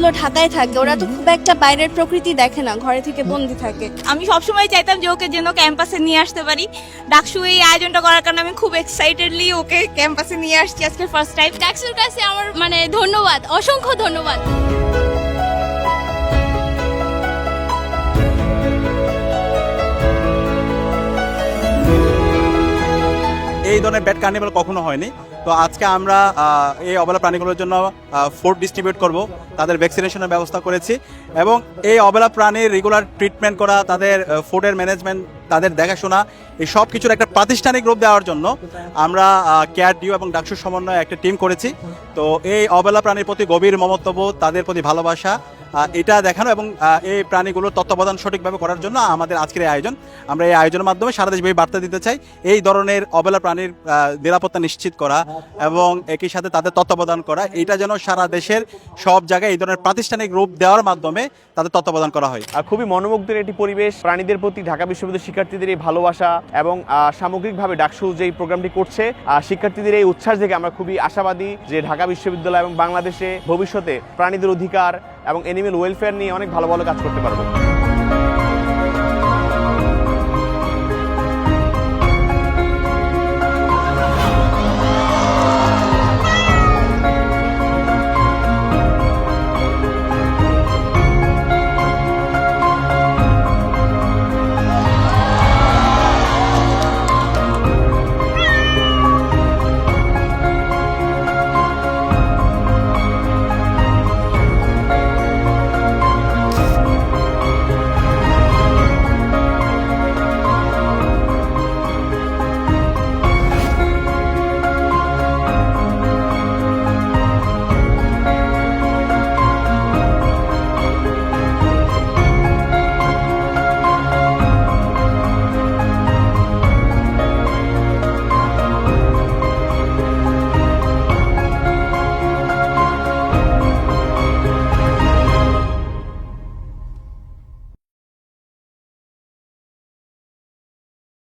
প্রাণীগুলো ঢাকায় থাকে, ওরা তো খুব একটা বাইরের প্রকৃতি দেখে না, ঘরে থেকে বন্দি থাকে। আমি সবসময় চাইতাম যে ওকে যেন ক্যাম্পাসে নিয়ে আসতে পারি। ডাকসু এই আয়োজনটা করার কারণে আমি খুব এক্সাইটেডলি ওকে ক্যাম্পাসে নিয়ে আসছি আজকে ফার্স্ট টাইম। ডাকসুর কাছে আমার ধন্যবাদ, অসংখ্য ধন্যবাদ। এই ধরনের ব্যাট কার্নিভাল কখনো হয়নি। তো আজকে আমরা এই অবলা প্রাণীগুলোর জন্য ফুড ডিস্ট্রিবিউট করব, তাদের ভ্যাকসিনেশনের ব্যবস্থা করেছি এবং এই অবলা প্রাণীর রেগুলার ট্রিটমেন্ট করা, তাদের ফুডের ম্যানেজমেন্ট, তাদের দেখাশোনা, এই সব কিছুর একটা প্রাতিষ্ঠানিক রূপ দেওয়ার জন্য আমরা কেয়ার ডিউ এবং ডাকসুর সমন্বয়ে একটা টিম করেছি। তো এই অবলা প্রাণীর প্রতি গভীর মমত্ববোধ, তাদের প্রতি ভালোবাসা, এটা দেখানো এবং এই প্রাণীগুলোর তত্ত্বাবধান সঠিকভাবে করার জন্য আমাদের আজকের এই আয়োজন। আমরা এই আয়োজনের মাধ্যমে সারা দেশব্যাপী বার্তা দিতে চাই এই ধরনের অবলা প্রাণীর নিরাপত্তা নিশ্চিত করা এবং একই সাথে তাদের তত্ত্বাবধান করা, এটা যেন সারা দেশের সব জায়গায় এই ধরনের প্রাতিষ্ঠানিক রূপ দেওয়ার মাধ্যমে তাদের তত্ত্বাবধান করা হয়। খুবই মনোমুগ্ধের একটি পরিবেশ, প্রাণীদের প্রতি ঢাকা বিশ্ববিদ্যালয়ের শিক্ষার্থীদের এই ভালোবাসা এবং সামগ্রিকভাবে ডাকসু যে প্রোগ্রামটি করছে, শিক্ষার্থীদের এই উচ্ছ্বাস দেখে আমরা খুবই আশাবাদী যে ঢাকা বিশ্ববিদ্যালয় এবং বাংলাদেশে ভবিষ্যতে প্রাণীদের অধিকার এবং অ্যানিমেল ওয়েলফেয়ার নিয়ে অনেক ভালো ভালো কাজ করতে পারবো।